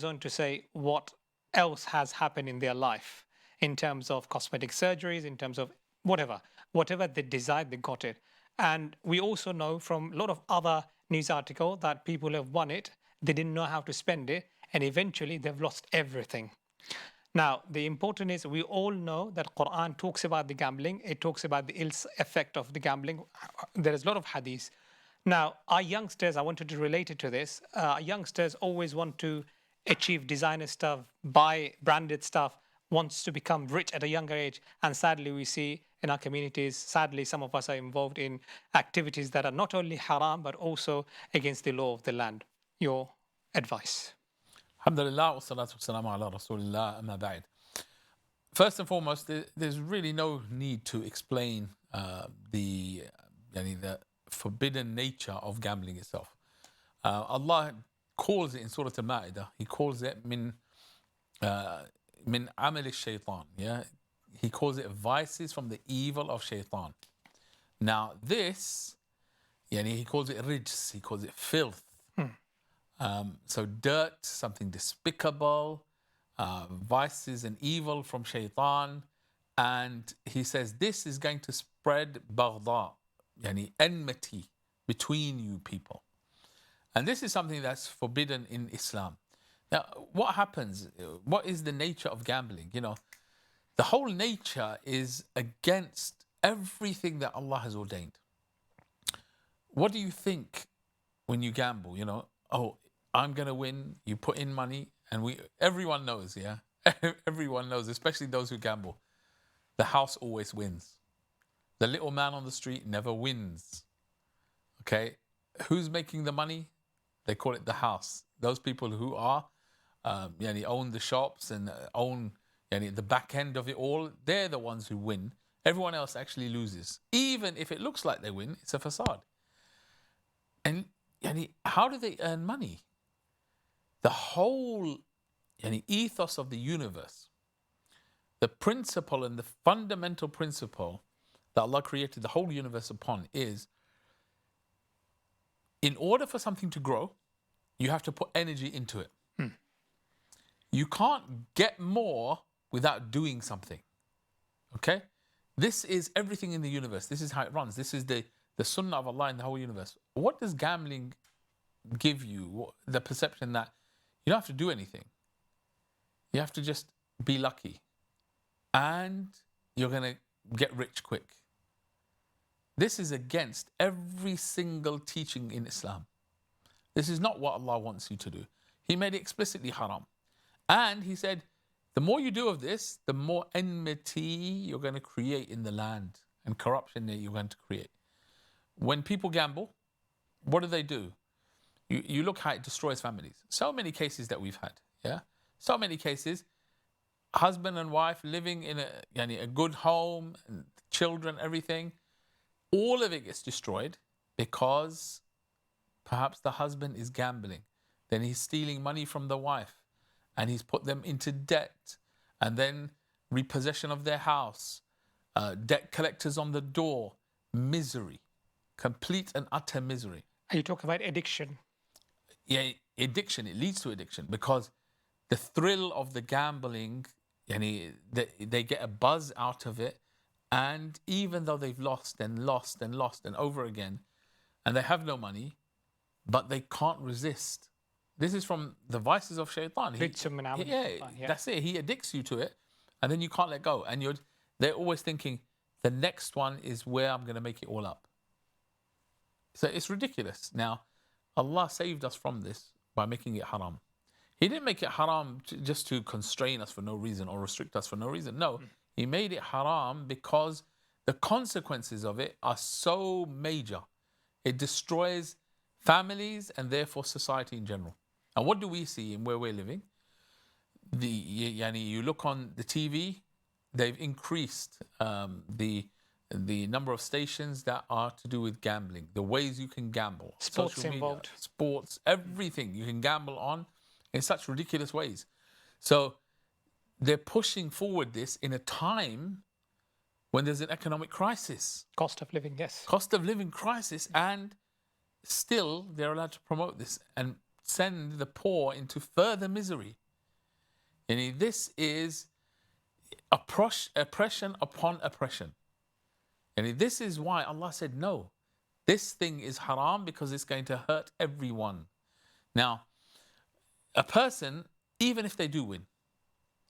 on to say what else has happened in their life in terms of cosmetic surgeries, in terms of whatever they desired, they got it. And we also know from a lot of other news articles that people have won it, they didn't know how to spend it, and eventually they've lost everything. Now, the important is we all know that Quran talks about the gambling. It talks about the ill effect of the gambling. There is a lot of hadith. Now, our youngsters, I wanted to relate it to this. Youngsters always want to achieve designer stuff, buy branded stuff, wants to become rich at a younger age. And sadly, we see in our communities, sadly, some of us are involved in activities that are not only haram, but also against the law of the land. Your advice? Alhamdulillah, wa salatu wa salamu ala Rasulillah, amma ba'd. First and foremost, there's really no need to explain the forbidden nature of gambling itself. Allah calls it in Surah Al-Ma'idah, He calls it min amal shaitan. Yeah, He calls it vices from the evil of shaitan. Now this, He calls it rijs, He calls it filth. So dirt, something despicable, vices and evil from shaitan. And he says this is going to spread baghda, enmity between you people. And this is something that's forbidden in Islam. Now, what happens? What is the nature of gambling? The whole nature is against everything that Allah has ordained. What do you think when you gamble? Oh, I'm going to win. You put in money, and everyone knows, yeah? Everyone knows, especially those who gamble. The house always wins. The little man on the street never wins. Okay? Who's making the money? They call it the house. Those people who are, own the shops and own the back end of it all, they're the ones who win. Everyone else actually loses. Even if it looks like they win, it's a facade. And how do they earn money? The whole ethos of the universe, the principle and the fundamental principle that Allah created the whole universe upon is, in order for something to grow, you have to put energy into it. You can't get more without doing something. Okay? This is everything in the universe. This is how it runs. This is the sunnah of Allah in the whole universe. What does gambling give you? The perception that you don't have to do anything. You have to just be lucky. And you're going to get rich quick. This is against every single teaching in Islam. This is not what Allah wants you to do. He made it explicitly haram. And He said, the more you do of this, the more enmity you're going to create in the land and corruption that you're going to create. When people gamble, what do? You look how it destroys families. So many cases that we've had, yeah? So many cases, husband and wife living in a good home, and children, everything. All of it gets destroyed because perhaps the husband is gambling. Then he's stealing money from the wife and he's put them into debt, and then repossession of their house, debt collectors on the door, misery, complete and utter misery. Are you talking about addiction? Yeah, addiction, it leads to addiction because the thrill of the gambling, they get a buzz out of it, and even though they've lost and lost and lost and over again, and they have no money, but they can't resist. This is from the vices of shaitan. That's it. He addicts you to it, and then you can't let go. And they're always thinking, the next one is where I'm going to make it all up. So it's ridiculous. Now, Allah saved us from this by making it haram. He didn't make it haram just to constrain us for no reason or restrict us for no reason. No, He made it haram because the consequences of it are so major. It destroys families and therefore society in general. And what do we see in where we're living? You look on the TV, they've increased the number of stations that are to do with gambling, the ways you can gamble, sports social media, involved, sports, everything you can gamble on in such ridiculous ways. So they're pushing forward this in a time when there's an economic crisis. Cost of living, yes. Cost of living crisis, and still they're allowed to promote this. And send the poor into further misery. And this is oppression upon oppression. And this is why Allah said, no, this thing is haram because it's going to hurt everyone. Now, a person, even if they do win,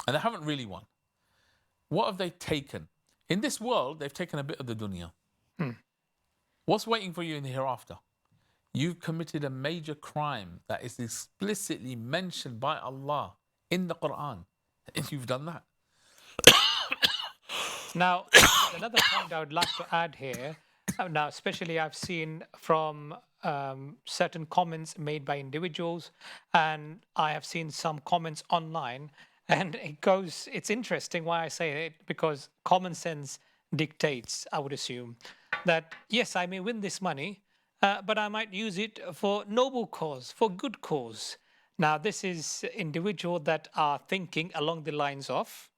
and they haven't really won, what have they taken? In this world, they've taken a bit of the dunya. What's waiting for you in the hereafter? You've committed a major crime that is explicitly mentioned by Allah in the Quran. And you've done that. Now, another point I would like to add here, now, especially I've seen from certain comments made by individuals, and I have seen some comments online, and it's interesting why I say it, because common sense dictates, I would assume, that yes, I may win this money, but I might use it for noble cause, for good cause. Now, this is individual that are thinking along the lines of,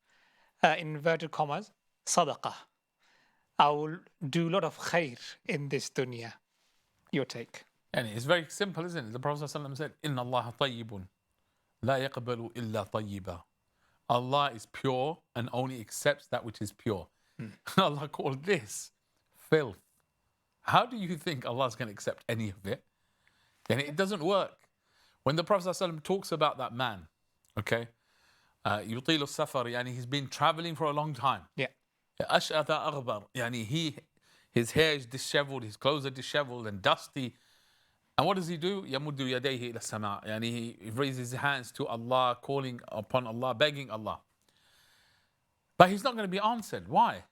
inverted commas, sadaqah. I will do a lot of khair in this dunya. Your take. And it's very simple, isn't it? The Prophet ﷺ said, Inna Allah tayyibun, la yaqbalu illa tayyiba. Allah is pure and only accepts that which is pure. Allah called this filth. How do you think Allah is going to accept any of it? And it doesn't work. When the Prophet ﷺ talks about that man, okay, yutilu safar, yani he's been traveling for a long time. Yeah. Ash'atha aghbar, yani his hair is disheveled, his clothes are disheveled and dusty. And what does he do? يَمُدُّ يَدَيْهِ إِلَى السَّمَاءِ. Yani he raises his hands to Allah, calling upon Allah, begging Allah. But he's not going to be answered. Why?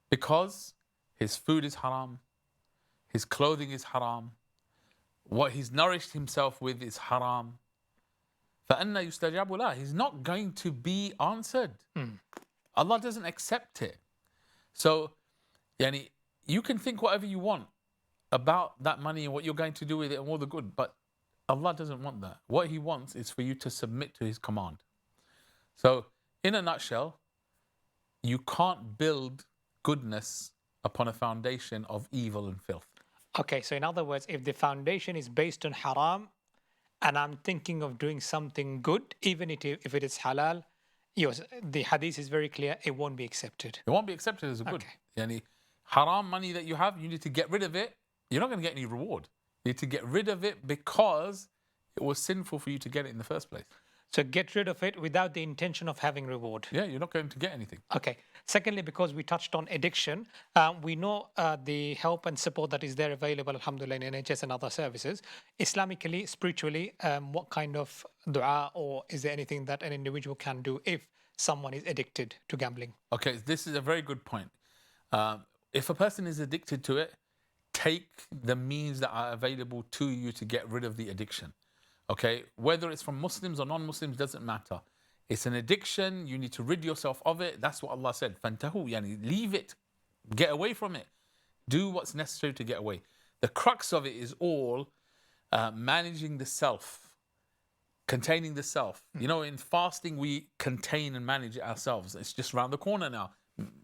Because his food is haram, his clothing is haram, what he's nourished himself with is haram. فَأَنَّ يُسْتَجَابُ لَهُ. He's not going to be answered. Allah doesn't accept it. So, yani, you can think whatever you want about that money and what you're going to do with it and all the good, but Allah doesn't want that. What He wants is for you to submit to His command. So, in a nutshell, you can't build goodness upon a foundation of evil and filth. Okay, so in other words, if the foundation is based on haram, and I'm thinking of doing something good, even if it is halal, yes, the hadith is very clear, it won't be accepted. It won't be accepted as a good. Yani, haram money that you have, you need to get rid of it. You're not going to get any reward. You need to get rid of it because it was sinful for you to get it in the first place. So get rid of it without the intention of having reward. Yeah, you're not going to get anything. Okay. Secondly, because we touched on addiction, we know the help and support that is there available, alhamdulillah, in NHS and other services. Islamically, spiritually, what kind of dua, or is there anything that an individual can do if someone is addicted to gambling? Okay, this is a very good point. If a person is addicted to it, take the means that are available to you to get rid of the addiction. Okay, whether it's from Muslims or non-Muslims doesn't matter. It's an addiction. You need to rid yourself of it. That's what Allah said. Fantahu, yani leave it, get away from it. Do what's necessary to get away. The crux of it is all managing the self, containing the self. You know, in fasting we contain and manage it ourselves. It's just around the corner now.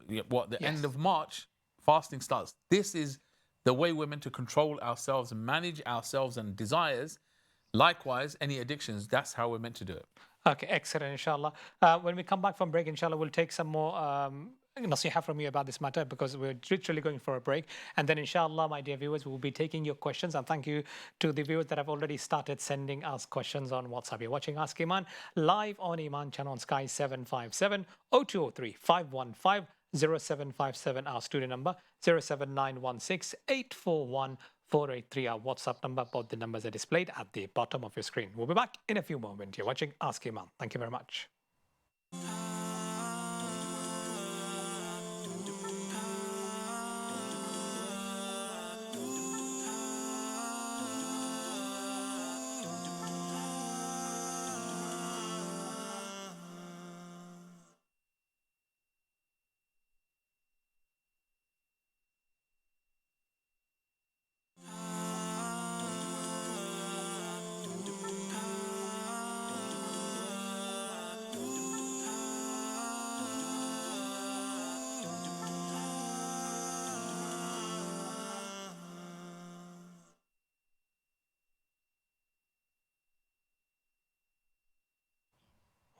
The end of March, fasting starts. This is the way we're meant to control ourselves and manage ourselves and desires. Likewise, any addictions, that's how we're meant to do it. Okay, excellent, inshallah. When we come back from break, inshallah, we'll take some more nasiha from you about this matter, because we're literally going for a break. And then, inshallah, my dear viewers, we'll be taking your questions. And thank you to the viewers that have already started sending us questions on WhatsApp. You're watching Ask Iman live on Eman Channel on Sky 757 0203 515 0757, our studio number 07916 841 483, our WhatsApp number. Both the numbers are displayed at the bottom of your screen. We'll be back in a few moments. You're watching Ask Iman. Thank you very much.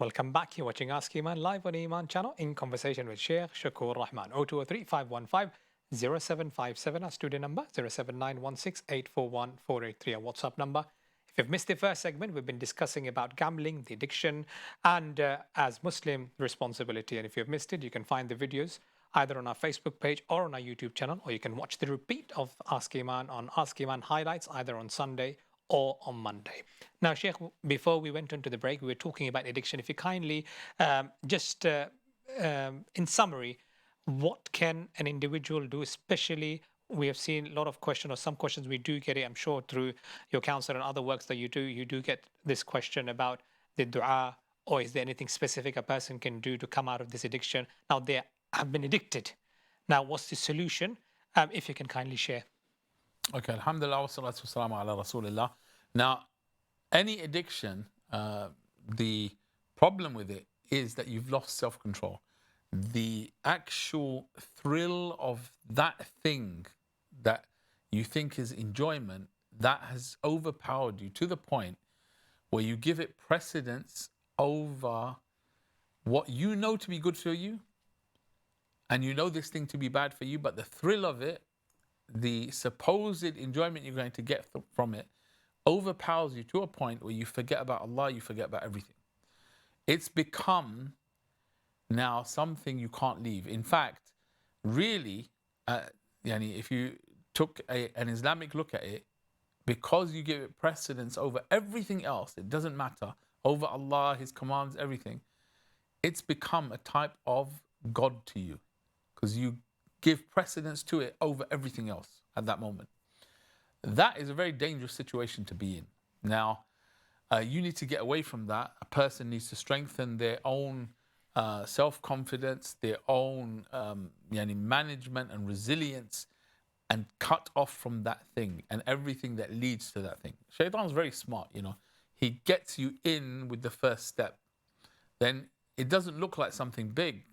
Welcome back. You're watching Ask Eman live on Eman Channel in conversation with Shaykh Shaqur Rehman. 0203 515 0757, our studio number 07916841483, our WhatsApp number. If you've missed the first segment, we've been discussing about gambling, the addiction, and as Muslim responsibility. And if you've missed it, you can find the videos either on our Facebook page or on our YouTube channel, or you can watch the repeat of Ask Eman on Ask Eman highlights either on Sunday or on Monday. Now, Sheikh, before we went into the break, we were talking about addiction. If you kindly just in summary, what can an individual do, especially we have seen a lot of questions, or some questions we do get it, I'm sure, through your counsel and other works that you do get this question about the dua, or is there anything specific a person can do to come out of this addiction? Now, they have been addicted. Now, what's the solution? If you can kindly share. Okay, alhamdulillah, wa salatu wassalamu ala rasulillah. Now, any addiction, the problem with it is that you've lost self-control. The actual thrill of that thing that you think is enjoyment, that has overpowered you to the point where you give it precedence over what you know to be good for you, and you know this thing to be bad for you, but the thrill of it, the supposed enjoyment you're going to get from it, overpowers you to a point where you forget about Allah, you forget about everything. It's become now something you can't leave. In fact, really, if you took an Islamic look at it, because you give it precedence over everything else, it doesn't matter, over Allah, His commands, everything, it's become a type of God to you, because you give precedence to it over everything else at that moment. That is a very dangerous situation to be in. Now, you need to get away from that. A person needs to strengthen their own self-confidence, their own management and resilience, and cut off from that thing and everything that leads to that thing. Shaitan's very smart, He gets you in with the first step. Then it doesn't look like something big.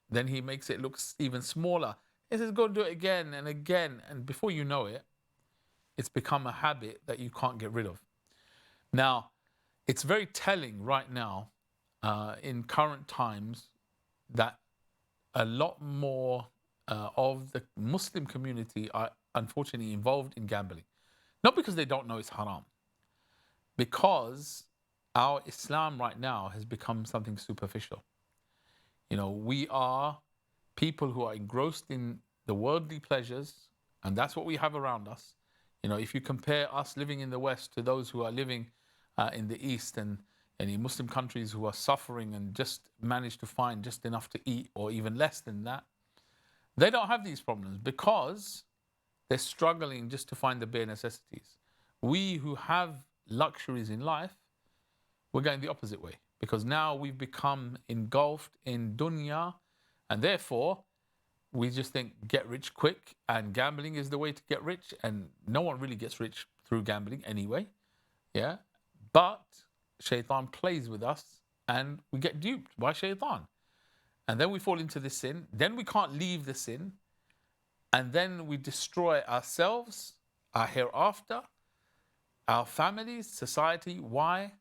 Then he makes it look even smaller. He says, go do it again and again. And before you know it, it's become a habit that you can't get rid of. Now, it's very telling right now in current times that a lot more of the Muslim community are unfortunately involved in gambling. Not because they don't know it's haram, because our Islam right now has become something superficial. We are people who are engrossed in the worldly pleasures, and that's what we have around us. If you compare us living in the West to those who are living in the East and in Muslim countries who are suffering and just manage to find just enough to eat or even less than that, they don't have these problems because they're struggling just to find the bare necessities. We who have luxuries in life, we're going the opposite way, because now we've become engulfed in dunya, and therefore we just think get rich quick, and gambling is the way to get rich, and no one really gets rich through gambling anyway. Yeah, but shaitan plays with us and we get duped by shaitan, and then we fall into this sin. Then we can't leave the sin, and then we destroy ourselves, our hereafter, our families, society. Why?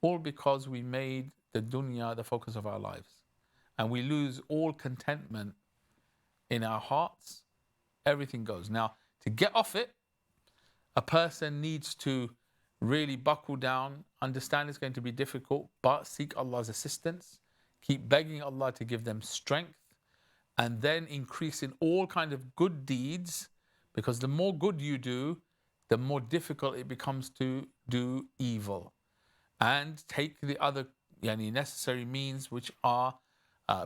All because we made the dunya the focus of our lives, and we lose all contentment in our hearts. Everything goes. Now, to get off it, a person needs to really buckle down, understand it's going to be difficult, but seek Allah's assistance, keep begging Allah to give them strength, and then increase in all kind of good deeds, because the more good you do, the more difficult it becomes to do evil. And take the other necessary means, which are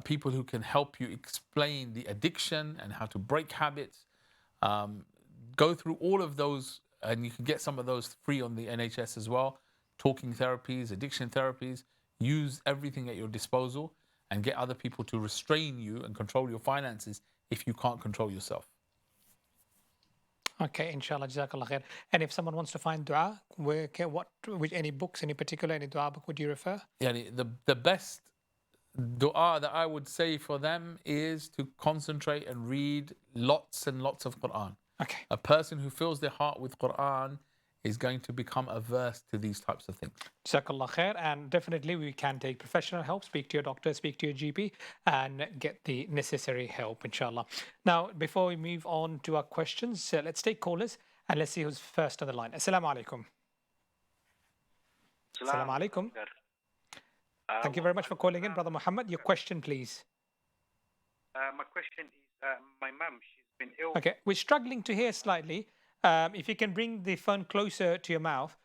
people who can help you explain the addiction and how to break habits. Go through all of those, and you can get some of those free on the NHS as well. Talking therapies, addiction therapies. Use everything at your disposal and get other people to restrain you and control your finances if you can't control yourself. Okay, inshallah, jazakallah khair. And if someone wants to find dua, any books, any dua book would you refer? The best dua that I would say for them is to concentrate and read lots and lots of Quran. Okay. A person who fills their heart with Quran is going to become averse to these types of things. Jazakallah khair. And definitely we can take professional help, speak to your doctor, speak to your GP, and get the necessary help, inshallah. Now, before we move on to our questions, let's take callers and let's see who's first on the line. Assalamu alaikum. Assalamu alaikum. Thank you very much for calling in, Brother Muhammad. Your question, please. My question is, my mum, she's been ill. Okay, we're struggling to hear slightly. If you can bring the phone closer to your mouth.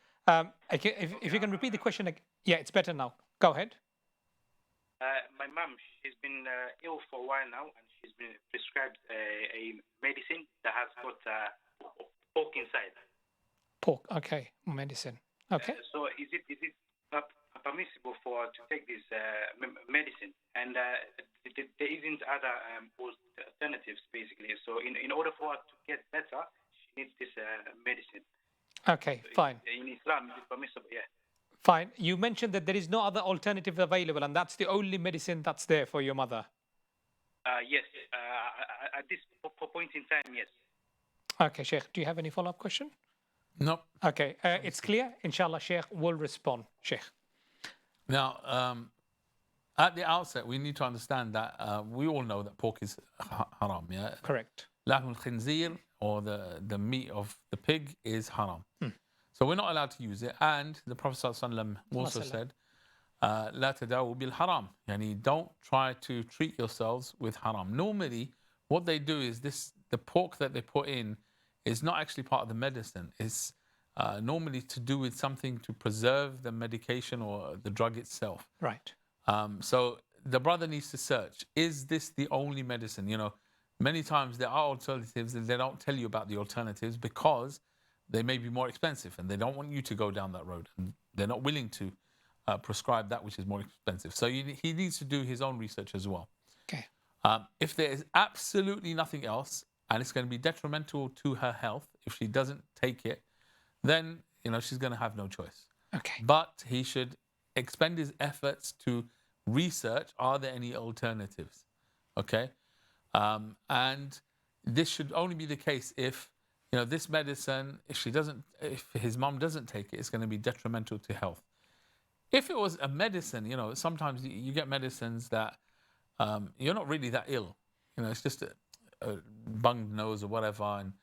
If you can repeat the question, yeah, it's better now. Go ahead. My mum, she's been ill for a while now, and she's been prescribed a medicine that has got pork inside. Pork, okay, medicine. Okay. So is it permissible for her to take this medicine? And there isn't other alternatives, basically. So in order for her to get better, she needs this medicine. Okay, fine. In Islam, is it permissible? Yeah. Fine. You mentioned that there is no other alternative available, and that's the only medicine that's there for your mother. Yes. At this point in time, yes. Okay, Sheikh, do you have any follow-up question? No. Okay, it's clear. Inshallah, Sheikh will respond. Sheikh. Now, at the outset, we need to understand that we all know that pork is haram. Yeah. Correct. Lahm al-khinzir, or the meat of the pig, is haram. So we're not allowed to use it. And the Prophet ﷺ also said, "La tadawu bil haram." Yani, don't try to treat yourselves with haram. Normally, what they do is the pork that they put in is not actually part of the medicine. It's normally to do with something to preserve the medication or the drug itself. Right. So the brother needs to search, is this the only medicine? You know, many times there are alternatives and they don't tell you about the alternatives because they may be more expensive and they don't want you to go down that road. And they're not willing to prescribe that which is more expensive. So he needs to do his own research as well. Okay. If there is absolutely nothing else and it's going to be detrimental to her health if she doesn't take it, then she's going to have no choice. Okay. But he should expend his efforts to research, are there any alternatives? Okay. And this should only be the case if this medicine, if his mom doesn't take it, it's going to be detrimental to health. If it was a medicine, sometimes you get medicines that you're not really that ill. It's just a bunged nose or whatever, and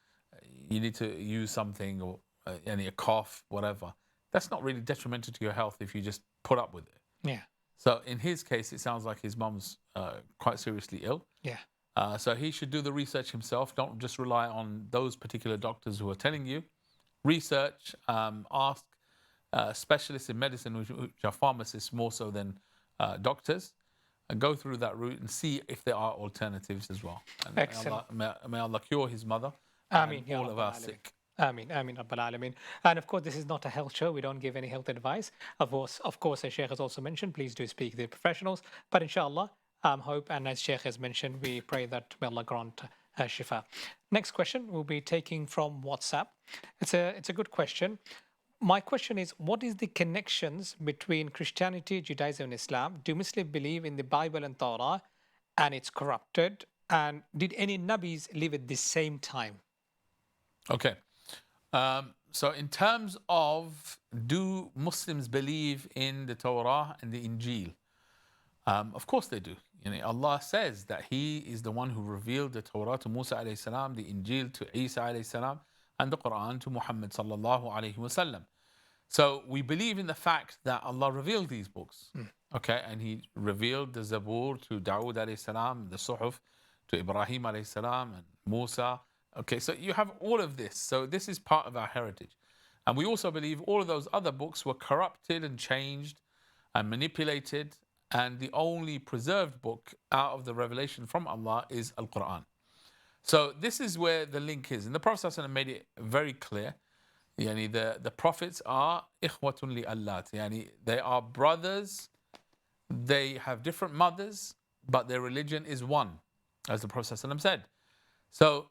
you need to use something, or a cough, whatever. That's not really detrimental to your health if you just put up with it. Yeah. So in his case, it sounds like his mum's quite seriously ill. Yeah. So he should do the research himself. Don't just rely on those particular doctors who are telling you. Research, ask specialists in medicine, which are pharmacists more so than doctors, and go through that route and see if there are alternatives as well. And excellent. May Allah cure his mother Ameen, and all of our sick. Ameen, Ameen, Rabbil Alameen. And of course, this is not a health show. We don't give any health advice. Of course, as Sheikh has also mentioned, please do speak to the professionals. But inshallah, hope, and as Sheikh has mentioned, we pray that may Allah grant shifa. Next question we'll be taking from WhatsApp. It's a good question. My question is, what is the connections between Christianity, Judaism, and Islam? Do Muslims believe in the Bible and Torah, and it's corrupted? And did any Nabis live at the same time? Okay. So in terms of, do Muslims believe in the Torah and the Injil? Of course they do. Allah says that He is the one who revealed the Torah to Musa alayhi salam, the Injil to Isa alayhi salam, and the Quran to Muhammad sallallahu alayhi wasallam. So we believe in the fact that Allah revealed these books. Okay, and He revealed the Zabur to Dawood alayhi salam, the Suhuf to Ibrahim alayhi salam, and Musa. Okay, so you have all of this. So this is part of our heritage. And we also believe all of those other books were corrupted and changed and manipulated. And the only preserved book out of the revelation from Allah is Al-Quran. So this is where the link is. And the Prophet ﷺ made it very clear. The prophets are ikhwatun li allat. They are brothers. They have different mothers, but their religion is one, as the Prophet ﷺ said. So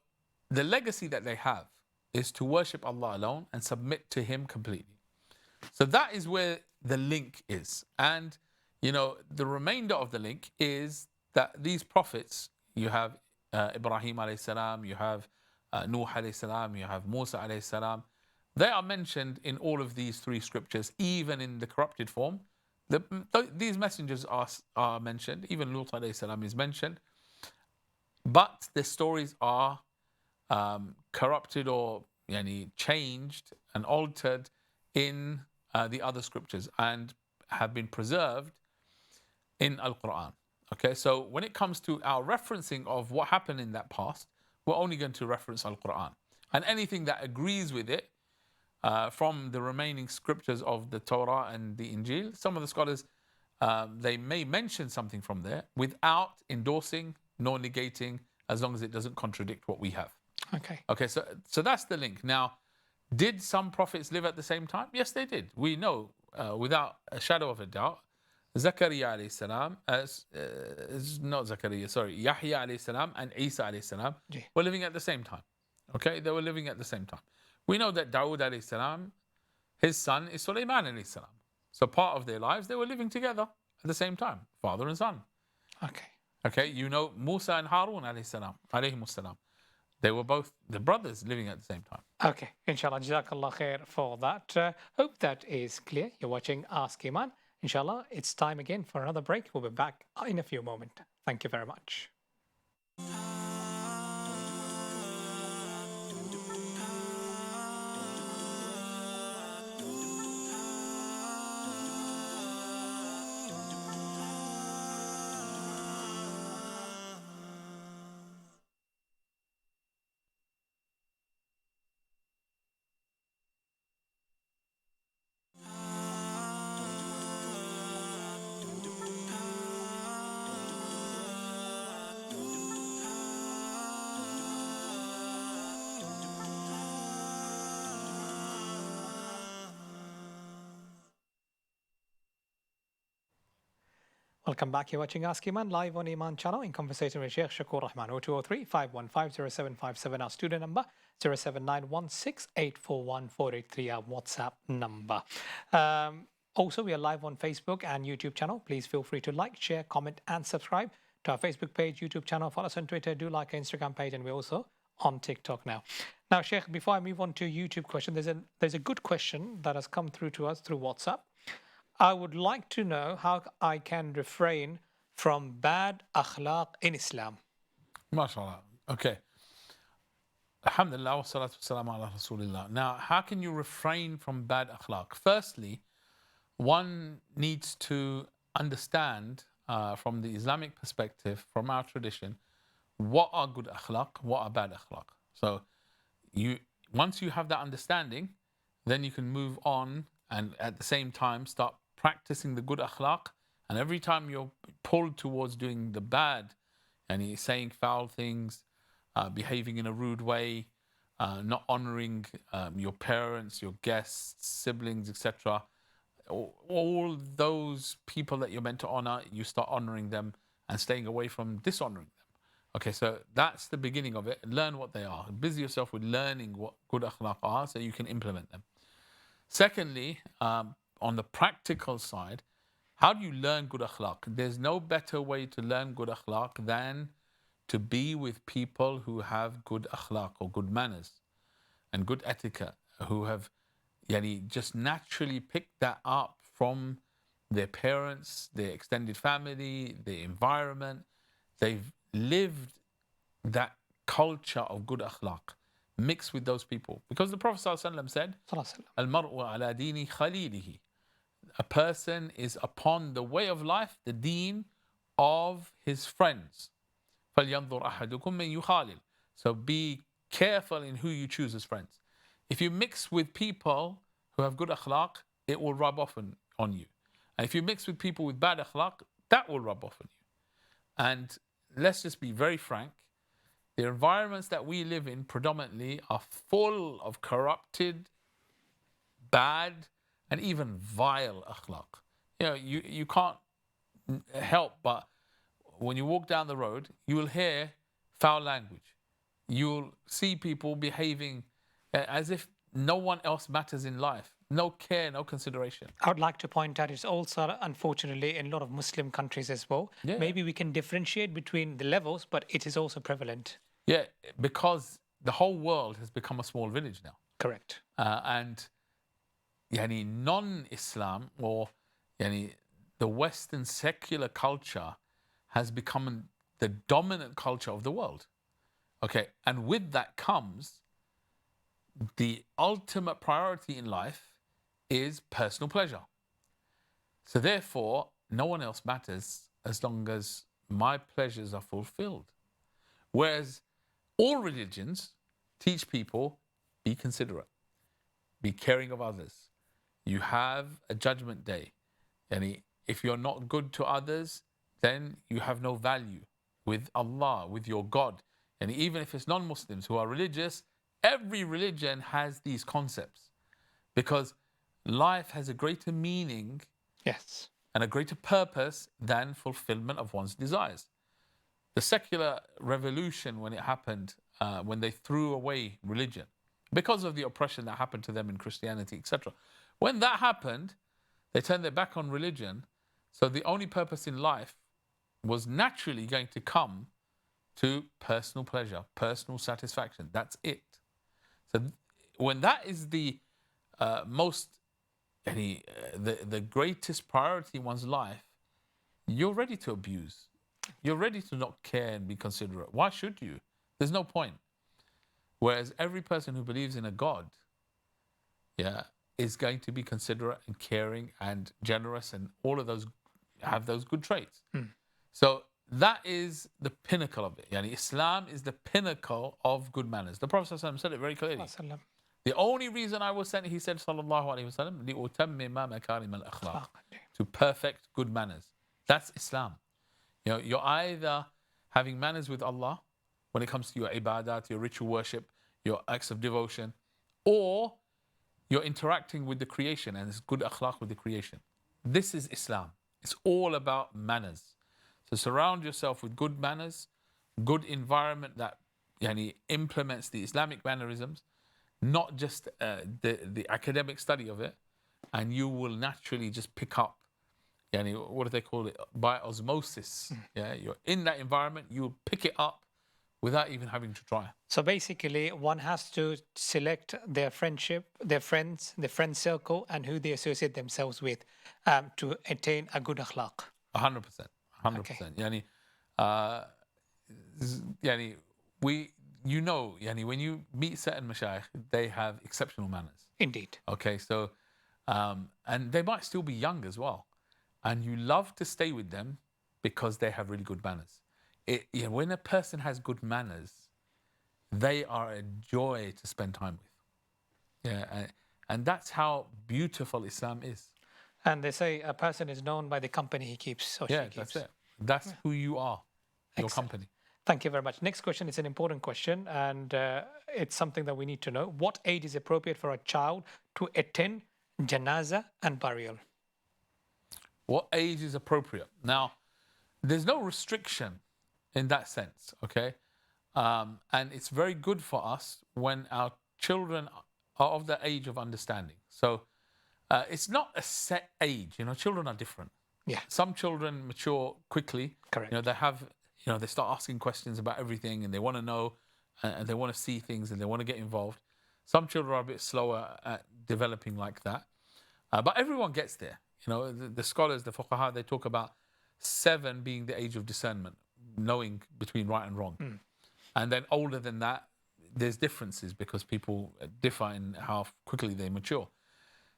the legacy that they have is to worship Allah alone and submit to Him completely. So that is where the link is. And the remainder of the link is that these prophets, you have Ibrahim alayhi salam, you have Nuh alayhi salam, you have Musa alayhi salam, They are mentioned in all of these three scriptures, even in the corrupted form. These messengers are mentioned. Even Lut alayhi salam is mentioned. But the stories are corrupted or changed and altered in the other scriptures and have been preserved in Al-Quran. Okay, so when it comes to our referencing of what happened in that past, we're only going to reference Al-Quran. And anything that agrees with it from the remaining scriptures of the Torah and the Injil, some of the scholars, they may mention something from there without endorsing nor negating, as long as it doesn't contradict what we have. Okay, so that's the link. Now, did some prophets live at the same time? Yes, they did. We know without a shadow of a doubt, Zakaria alayhi salam, not Zakaria, sorry, Yahya alayhi salam and Isa alayhi salam were living at the same time. Okay, they were living at the same time. We know that Dawood alayhi salam, his son is Sulaiman alayhi salam. So part of their lives, they were living together at the same time, father and son. Okay, you know Musa and Harun alayhi salam. They were both the brothers living at the same time. Okay, inshallah, jazakallah khair for that. Hope that is clear. You're watching Ask Eman. Inshallah, it's time again for another break. We'll be back in a few moments. Thank you very much. Welcome back. You're watching Ask Eman live on Eman Channel in conversation with Shaykh Shaqur Rehman. 0203-515-0757, our student number. 07916841-483, our WhatsApp number. Also, we are live on Facebook and YouTube channel. Please feel free to like, share, comment, and subscribe to our Facebook page, YouTube channel. Follow us on Twitter. Do like our Instagram page, and we're also on TikTok now. Now, Sheikh, before I move on to YouTube question, there's a good question that has come through to us through WhatsApp. I would like to know how I can refrain from bad akhlaq in Islam. MashaAllah. Okay. Alhamdulillah wa salatu wassalamu ala Rasulillah. Now, how can you refrain from bad akhlaq? Firstly, one needs to understand from the Islamic perspective, from our tradition, what are good akhlaq, what are bad akhlaq. So once you have that understanding, then you can move on and at the same time start practicing the good akhlaq. And every time you're pulled towards doing the bad, and he's saying foul things, behaving in a rude way, not honoring your parents, your guests, siblings, etc., all those people that you're meant to honor, you start honoring them and staying away from dishonoring them. Okay, so that's the beginning of it. Learn what they are. Busy yourself with learning what good akhlaq are so you can implement them. Secondly, on the practical side, how do you learn good akhlaq? There's no better way to learn good akhlaq than to be with people who have good akhlaq or good manners and good etiquette, who have just naturally picked that up from their parents, their extended family, their environment. They've lived that culture of good akhlaq mixed with those people. Because the Prophet ﷺ said, Al-mar'u ala dini khalilihi. A person is upon the way of life, the deen of his friends. فَلْيَنْظُرْ أَحَدُكُمْ مَنْ يُخَالِلْ. So be careful in who you choose as friends. If you mix with people who have good akhlaq, it will rub off on you. And if you mix with people with bad akhlaq, that will rub off on you. And let's just be very frank. The environments that we live in predominantly are full of corrupted, bad, and even vile akhlaq. You can't help but when you walk down the road, you will hear foul language. You'll see people behaving as if no one else matters in life. No care, no consideration. I would like to point out it's also, unfortunately, in a lot of Muslim countries as well. Yeah. Maybe we can differentiate between the levels, but it is also prevalent. Yeah, because the whole world has become a small village now. Correct. And yani non-Islam or yani the Western secular culture has become the dominant culture of the world. Okay, and with that comes the ultimate priority in life is personal pleasure. So therefore, no one else matters as long as my pleasures are fulfilled. Whereas all religions teach people be considerate, be caring of others. You have a judgment day. And if you're not good to others, then you have no value with Allah, with your God. And even if it's non-Muslims who are religious, every religion has these concepts because life has a greater meaning Yes. and a greater purpose than fulfillment of one's desires. The secular revolution, when it happened, when they threw away religion because of the oppression that happened to them in Christianity, etc. When that happened, they turned their back on religion. So the only purpose in life was naturally going to come to personal pleasure, personal satisfaction. That's it. So when that is the the greatest priority in one's life, you're ready to abuse. You're ready to not care and be considerate. Why should you? There's no point. Whereas every person who believes in a God, is going to be considerate and caring and generous and all of those have those good traits. So that is the pinnacle of it. Yani Islam is the pinnacle of good manners. The Prophet ﷺ said it very clearly. Wasallam. The only reason I was sent, he said, sallallahu alaihi wasallam, لِأُتَمِّمَ مَكَارِمَ الْأَخْلَاقِ, to perfect good manners. That's Islam. You know, you're either having manners with Allah when it comes to your ibadat, your ritual worship, your acts of devotion, or you're interacting with the creation and it's good akhlaq with the creation. This is Islam. It's all about manners. So surround yourself with good manners, good environment that implements the Islamic mannerisms, not just the academic study of it, and you will naturally just pick up, what do they call it? By osmosis. Yeah, you're in that environment, you'll pick it up without even having to try. So basically, one has to select their friendship, their friends, the friend circle, and who they associate themselves with to attain a good akhlaq. 100%. 100%. Okay. When you meet certain mashayikh, they have exceptional manners. Indeed. Okay, so, and they might still be young as well. And you love to stay with them because they have really good manners. When a person has good manners, they are a joy to spend time with. And that's how beautiful Islam is. And they say a person is known by the company he keeps or she keeps. That's it. That's who you are, your company. Thank you very much. Next question is an important question, and it's something that we need to know. What age is appropriate for a child to attend janazah and burial? What age is appropriate? Now, there's no restriction in that sense, okay? And it's very good for us when our children are of the age of understanding. So it's not a set age. Children are different. Yeah. Some children mature quickly. Correct. They start asking questions about everything and they want to know and they want to see things and they want to get involved. Some children are a bit slower at developing like that. But everyone gets there. The scholars, the fuqaha, they talk about 7 being the age of discernment, knowing between right and wrong. And then older than that, there's differences because people differ in how quickly they mature.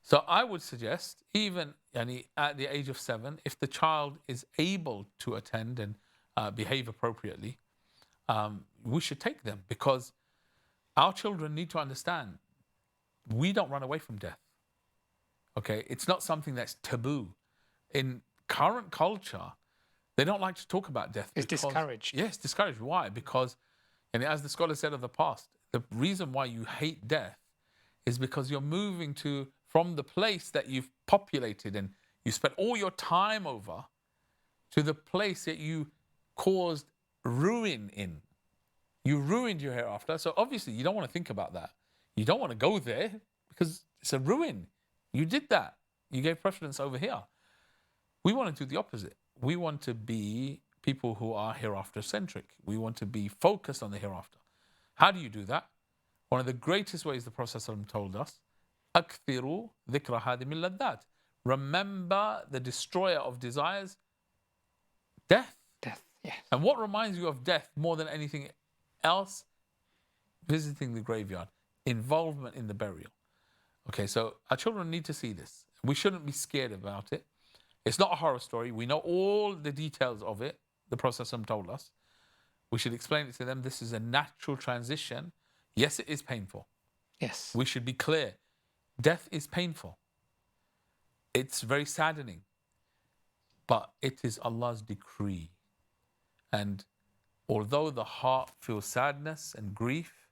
So I would suggest, even at the age of 7, if the child is able to attend and behave appropriately, we should take them because our children need to understand we don't run away from death. Okay, it's not something that's taboo. In current culture, they don't like to talk about death. It's discouraged. Yes, discouraged. Why? Because, and as the scholar said of the past, the reason why you hate death is because you're moving from the place that you've populated and you spent all your time over to the place that you caused ruin in. You ruined your hereafter. So obviously you don't want to think about that. You don't want to go there because it's a ruin. You did that. You gave preference over here. We want to do the opposite. We want to be people who are hereafter centric. We want to be focused on the hereafter. How do you do that? One of the greatest ways the Prophet ﷺ told us, أكثروا ذكر هادم اللذات. Remember the destroyer of desires, death. Death, yes. And what reminds you of death more than anything else? Visiting the graveyard, involvement in the burial. Okay, so our children need to see this. We shouldn't be scared about it. It's not a horror story. We know all the details of it. The Prophet ﷺ told us. We should explain it to them. This is a natural transition. Yes, it is painful. Yes. We should be clear. Death is painful. It's very saddening. But it is Allah's decree. And although the heart feels sadness and grief,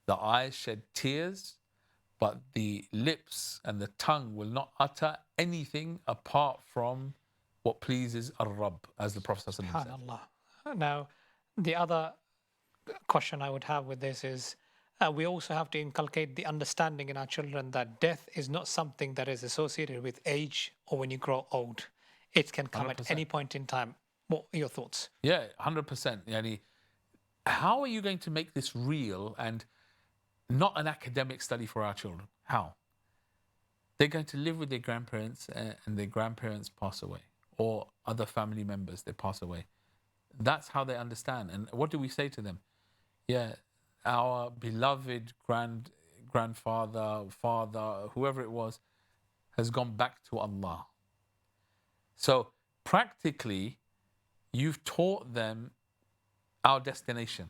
the eyes shed tears, but the lips and the tongue will not utter anything apart from what pleases Ar-Rabb, as the Prophet said. SubhanAllah. Now, the other question I would have with this is, we also have to inculcate the understanding in our children that death is not something that is associated with age or when you grow old. It can come 100%. at any point in time. What are your thoughts? Yeah, 100%. Yani, how are you going to make this real and not an academic study for our children? How? They're going to live with their grandparents and their grandparents pass away, or other family members, they pass away. That's how they understand. And what do we say to them? Yeah, our beloved grandfather, father, whoever it was, has gone back to Allah. So practically, you've taught them our destination.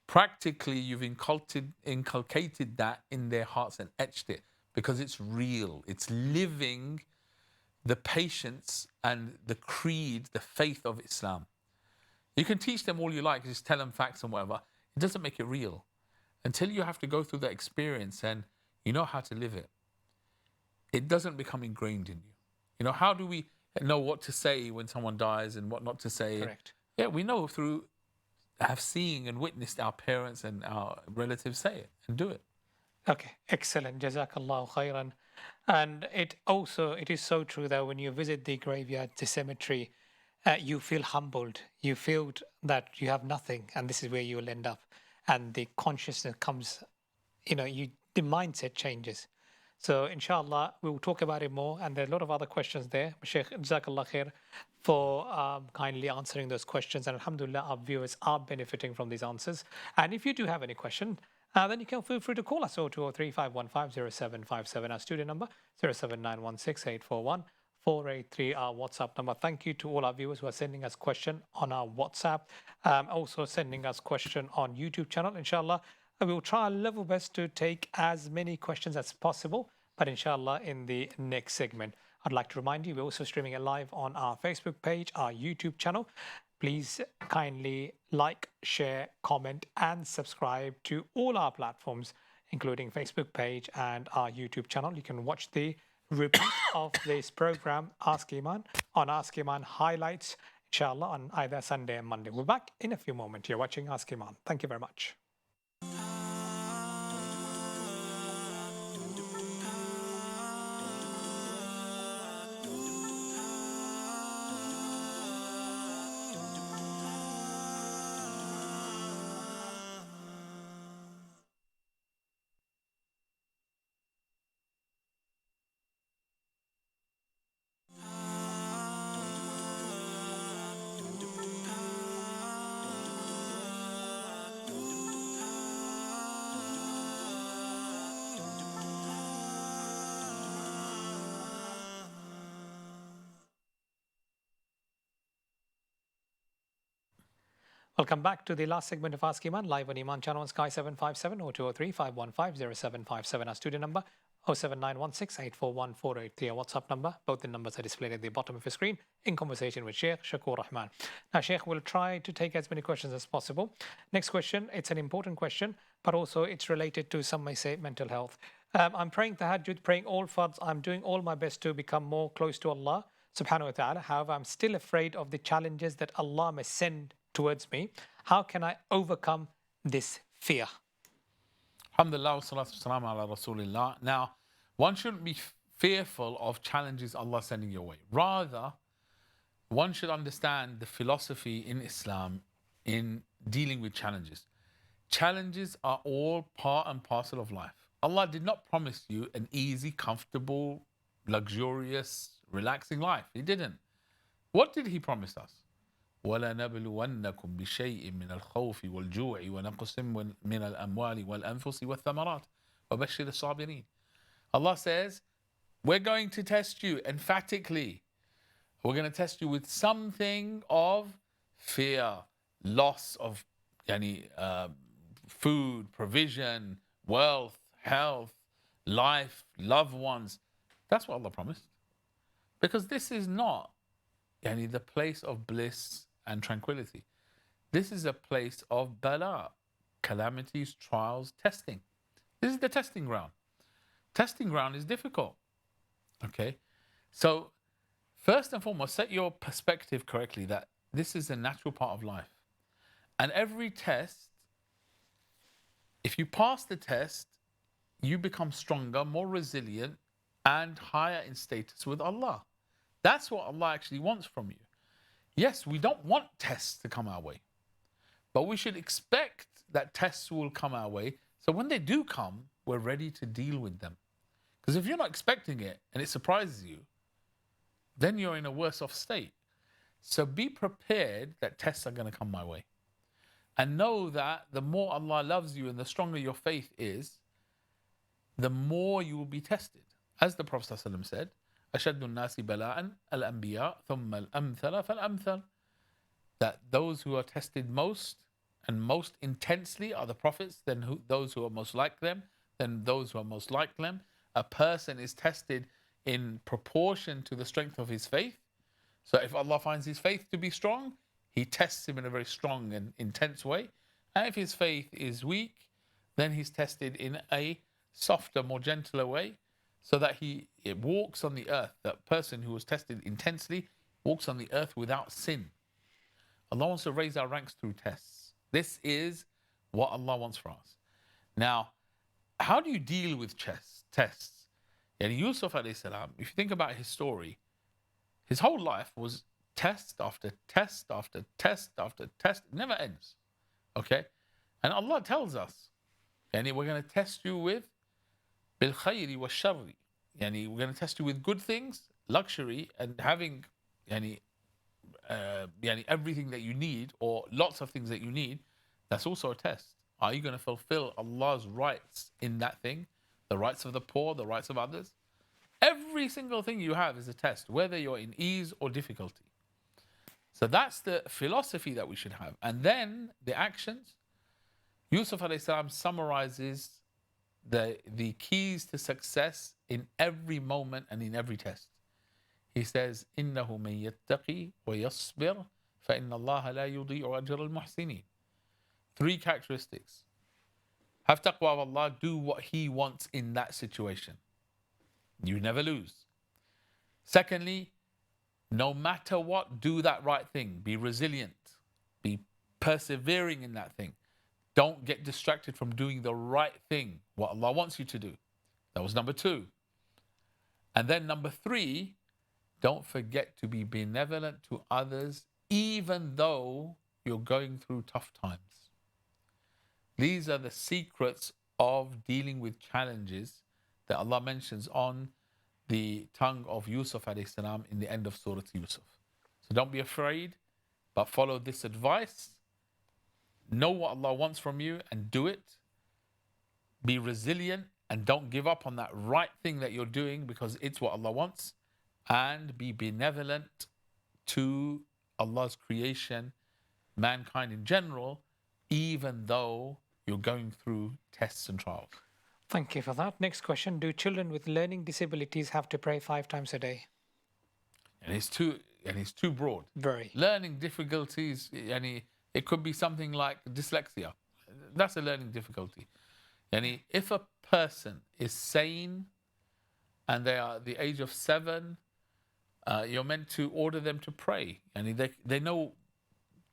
Practically, you've inculcated that in their hearts and etched it, because it's real. It's living the patience and the creed, the faith of Islam. You can teach them all you like, just tell them facts and whatever. It doesn't make it real until you have to go through that experience and you know how to live it. It doesn't become ingrained in you. You know, how do we know what to say when someone dies and what not to say? Correct. Yeah, we know through have seen and witnessed our parents and our relatives say it and do it. Okay, excellent. Jazakallah khairan. And it is so true that when you visit the graveyard, the cemetery, you feel humbled. You feel that you have nothing, and this is where you will end up. And the consciousness comes, the mindset changes. So inshallah, we will talk about it more. And there are a lot of other questions there. Shaykh, Jazakallah khair for kindly answering those questions. And alhamdulillah, our viewers are benefiting from these answers. And if you do have any question, then you can feel free to call us 0203 515 0757, our studio number 07916 841 our WhatsApp number. Thank you to all our viewers who are sending us question on our WhatsApp, also sending us question on YouTube channel. Inshallah, we will try our level best to take as many questions as possible, but inshallah in the next segment. I'd like to remind you, we're also streaming it live on our Facebook page, our YouTube channel. Please kindly like, share, comment, and subscribe to all our platforms, including Facebook page and our YouTube channel. You can watch the repeat of this program, Ask Eman, on Ask Eman highlights, inshallah, on either Sunday and Monday. We're back in a few moments. You're watching Ask Eman. Thank you very much. Welcome back to the last segment of Ask Eman, live on Eman Channel on Sky 757 or 203 515 0757. Our studio number 07916 841 483. Our WhatsApp number. Both the numbers are displayed at the bottom of your screen in conversation with Shaykh Shaqur Rehman. Now, Shaykh will try to take as many questions as possible. Next question, it's an important question, but also it's related to, some may say, mental health. I'm praying tahajjud, praying all fards. I'm doing all my best to become more close to Allah subhanahu wa ta'ala. However, I'm still afraid of the challenges that Allah may send towards me. How can I overcome this fear? Alhamdulillah, wa salatu wasalam ala Rasulillah. Now, one shouldn't be fearful of challenges Allah sending your way. Rather, one should understand the philosophy in Islam in dealing with challenges. challenges are all part and parcel of life. Allah did not promise you an easy, comfortable, luxurious, relaxing life. He didn't. What did He promise us? وَلَنَبْلُوَنَّكُمْ بِشَيْءٍ مِّنَ الْخَوْفِ وَالْجُوعِ وَنَقْصٍ مِّنَ الْأَمْوَالِ وَالْأَنفُسِ وَالثَّمَرَاتِ وَبَشِّرِ الصَّابِرِينَ. Allah says, we're going to test you emphatically. We're going to test you with something of fear, loss of food, provision, wealth, health, life, loved ones. That's what Allah promised. Because this is not the place of bliss and tranquility. This is a place of bala, calamities, trials, testing. This is the testing ground. Testing ground is difficult. Okay? So, first and foremost, set your perspective correctly that this is a natural part of life. And every test, if you pass the test, you become stronger, more resilient, and higher in status with Allah. That's what Allah actually wants from you. Yes, we don't want tests to come our way, but we should expect that tests will come our way. So when they do come, we're ready to deal with them. Because if you're not expecting it and it surprises you, then you're in a worse off state. So be prepared that tests are going to come my way. And know that the more Allah loves you and the stronger your faith is, the more you will be tested. As the Prophet ﷺ said, أشد الناس بلاء الأنبياء ثم الأمثل فالأمثل. That those who are tested most and most intensely are the prophets, then those who are most like them, then those who are most like them. A person is tested in proportion to the strength of his faith. So if Allah finds his faith to be strong, He tests him in a very strong and intense way. And if his faith is weak, then he's tested in a softer, more gentler way, so that it walks on the earth. That person who was tested intensely walks on the earth without sin. Allah wants to raise our ranks through tests. This is what Allah wants for us. Now, how do you deal with tests? Yusuf alayhi salam, if you think about his story, his whole life was test after test after test after test. It never ends. Okay? And Allah tells us, we're going to test you with bil khayri wa sharri. We're going to test you with good things, luxury, and having everything that you need, or lots of things that you need. That's also a test. Are you going to fulfill Allah's rights in that thing? The rights of the poor, the rights of others? Every single thing you have is a test, whether you're in ease or difficulty. So that's the philosophy that we should have. And then the actions. Yusuf alayhi salam summarizes the keys to success in every moment and in every test. He says, إِنَّهُ مَن يَتَّقِي وَيَصْبِرْ فَإِنَّ اللَّهَ لَا يُضِيعُ أَجْرَ الْمُحْسِنِينَ. 3 characteristics. Have taqwa of Allah, do what He wants in that situation. You never lose. Secondly, no matter what, do that right thing. Be resilient. Be persevering in that thing. Don't get distracted from doing the right thing, what Allah wants you to do. That was number 2. And then number 3, don't forget to be benevolent to others, even though you're going through tough times. These are the secrets of dealing with challenges that Allah mentions on the tongue of Yusuf alayhi salam in the end of Surah Yusuf. So don't be afraid, but follow this advice. Know what Allah wants from you and do it. Be resilient and don't give up on that right thing that you're doing, because it's what Allah wants. And be benevolent to Allah's creation, mankind in general, even though you're going through tests and trials. Thank you for that. Next question. Do children with learning disabilities have to pray 5 times a day? And it's too broad. Very. Learning difficulties, it could be something like dyslexia. That's a learning difficulty. If a person is sane and they are the age of 7, you're meant to order them to pray. They know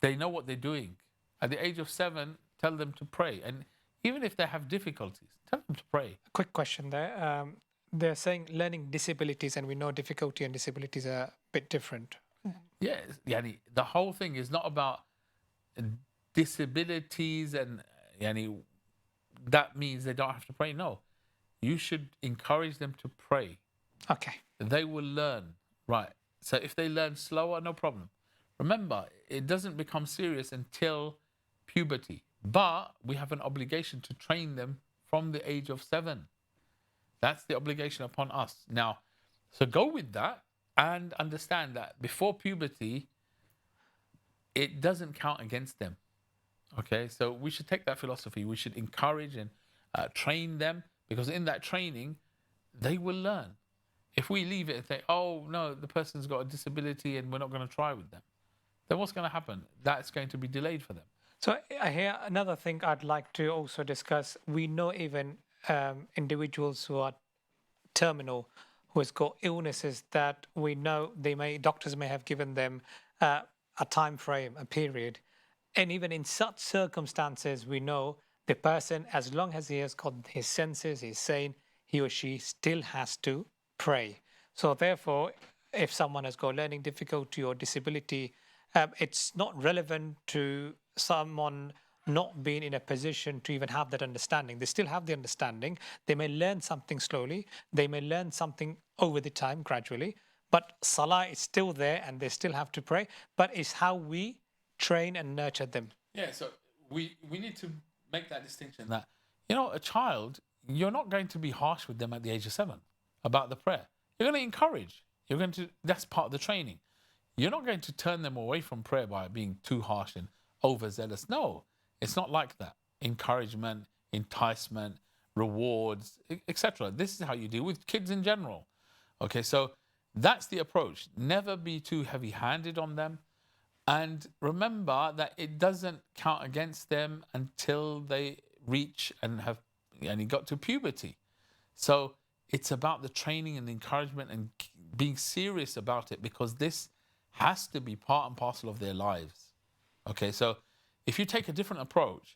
what they're doing. At the age of 7, tell them to pray. And even if they have difficulties, tell them to pray. A quick question there. They're saying learning disabilities, and we know difficulty and disabilities are a bit different. Yes, the whole thing is not about disabilities and yani, that means they don't have to pray. No, you should encourage them to pray. Okay. They will learn. Right. So if they learn slower, no problem. Remember, it doesn't become serious until puberty. But we have an obligation to train them from the age of 7. That's the obligation upon us. Now, so go with that and understand that before puberty, it doesn't count against them. Okay, so we should take that philosophy. We should encourage and train them, because in that training, they will learn. If we leave it and say, oh, no, the person's got a disability and we're not going to try with them, then what's going to happen? That's going to be delayed for them. So here another thing I'd like to also discuss. We know even individuals who are terminal, who has got illnesses that we know doctors may have given them a time frame, a period, and even in such circumstances, we know the person, as long as he has got his senses, he's sane, he or she still has to pray. So therefore, if someone has got learning difficulty or disability, it's not relevant to someone not being in a position to even have that understanding. They still have the understanding. They may learn something slowly. They may learn something over the time, gradually. But salah is still there and they still have to pray. But it's how we train and nurture them. Yeah, so we need to make that distinction that, a child, you're not going to be harsh with them at the age of 7 about the prayer. You're going to encourage. That's part of the training. You're not going to turn them away from prayer by being too harsh and overzealous. No, it's not like that. Encouragement, enticement, rewards, etc. This is how you deal with kids in general. Okay, so that's the approach. Never be too heavy-handed on them. And remember that it doesn't count against them until they reach and got to puberty. So it's about the training and the encouragement and being serious about it, because this has to be part and parcel of their lives. Okay, so if you take a different approach,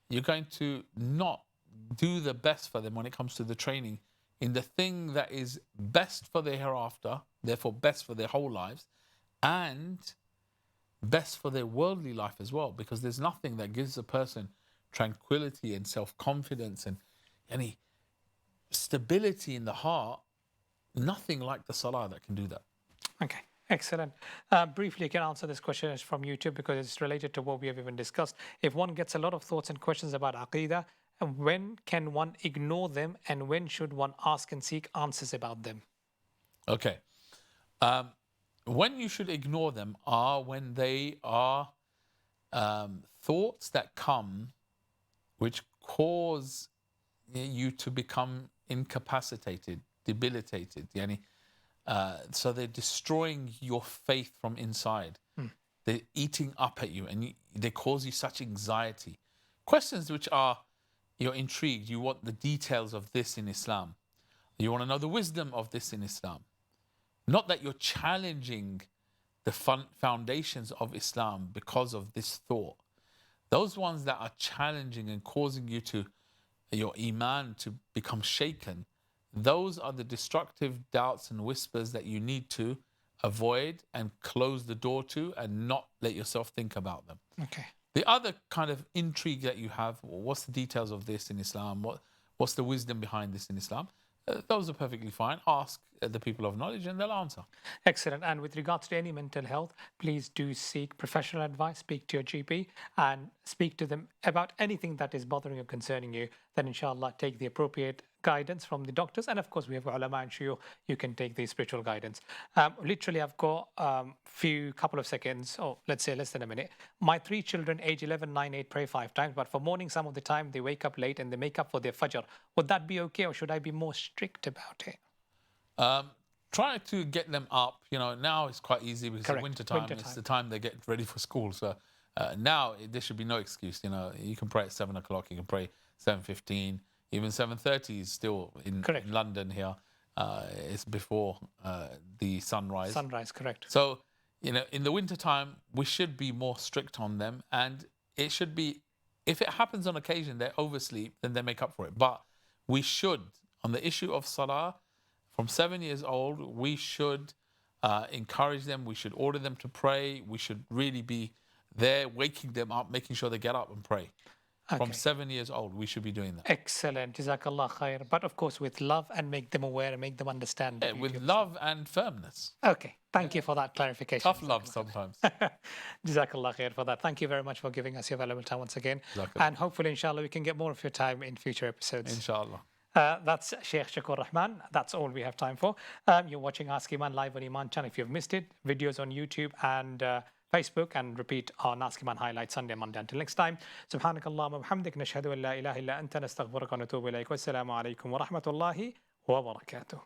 you're going to not do the best for them when it comes to the training in the thing that is best for their hereafter, therefore best for their whole lives, and best for their worldly life as well, because there's nothing that gives a person tranquility and self-confidence and any stability in the heart, nothing like the salah that can do that. Okay, excellent. Briefly, you can answer this question from YouTube because it's related to what we have even discussed. If one gets a lot of thoughts and questions about Aqidah, when can one ignore them and when should one ask and seek answers about them? Okay. When you should ignore them are when they are thoughts that come which cause you to become incapacitated, debilitated. So they're destroying your faith from inside. They're eating up at you and they cause you such anxiety. Questions which you're intrigued. You want the details of this in Islam. You want to know the wisdom of this in Islam. Not that you're challenging the foundations of Islam because of this thought. Those ones that are challenging and causing your iman to become shaken, those are the destructive doubts and whispers that you need to avoid and close the door to and not let yourself think about them. Okay. The other kind of intrigue that you have, what's the details of this in Islam? What's the wisdom behind this in Islam? Those are perfectly fine. Ask the people of knowledge and they'll answer. Excellent. And with regards to any mental health, please do seek professional advice, speak to your GP and speak to them about anything that is bothering or concerning you. Then inshallah, take the appropriate guidance from the doctors. And of course, we have ulama and shuyukh. You can take the spiritual guidance. Literally, I've got couple of seconds, or let's say less than a minute. My 3 children, age 11, 9, 8, pray 5 times. But for morning, some of the time, they wake up late and they make up for their fajr. Would that be okay or should I be more strict about it? Try to get them up. Now it's quite easy because it's winter time. It's the time they get ready for school. So now there should be no excuse. You can pray at 7 o'clock. You can pray 7:15. Even 7:30 is still in London here. It's before the sunrise. Sunrise, correct. So, in the winter time, we should be more strict on them. And it should be, if it happens on occasion, they oversleep, then they make up for it. But we should, on the issue of salah, from 7 years old, we should encourage them. We should order them to pray. We should really be there, waking them up, making sure they get up and pray. From 7 years old, we should be doing that. Excellent. Jazakallah khair. But of course, with love and make them aware and make them understand. Yeah, with love and firmness. Okay. Thank you for that clarification. Tough love sometimes. Jazakallah khair for that. Thank you very much for giving us your valuable time once again. And hopefully, inshallah, we can get more of your time in future episodes. Inshallah. That's Shaykh Shaqur Rehman. That's all we have time for. You're watching Ask Eman live on Eman Channel. If you've missed it, videos on YouTube and Facebook, and repeat on Ask Eman highlights Sunday, Monday. Until next time, Subhanakallahumma wa bihamdik, nashhadu an la ilaha illa anta, nastaghfiruka wa natubu ilayk. Wassalamu alaikum wa rahmatullahi wa barakatuh.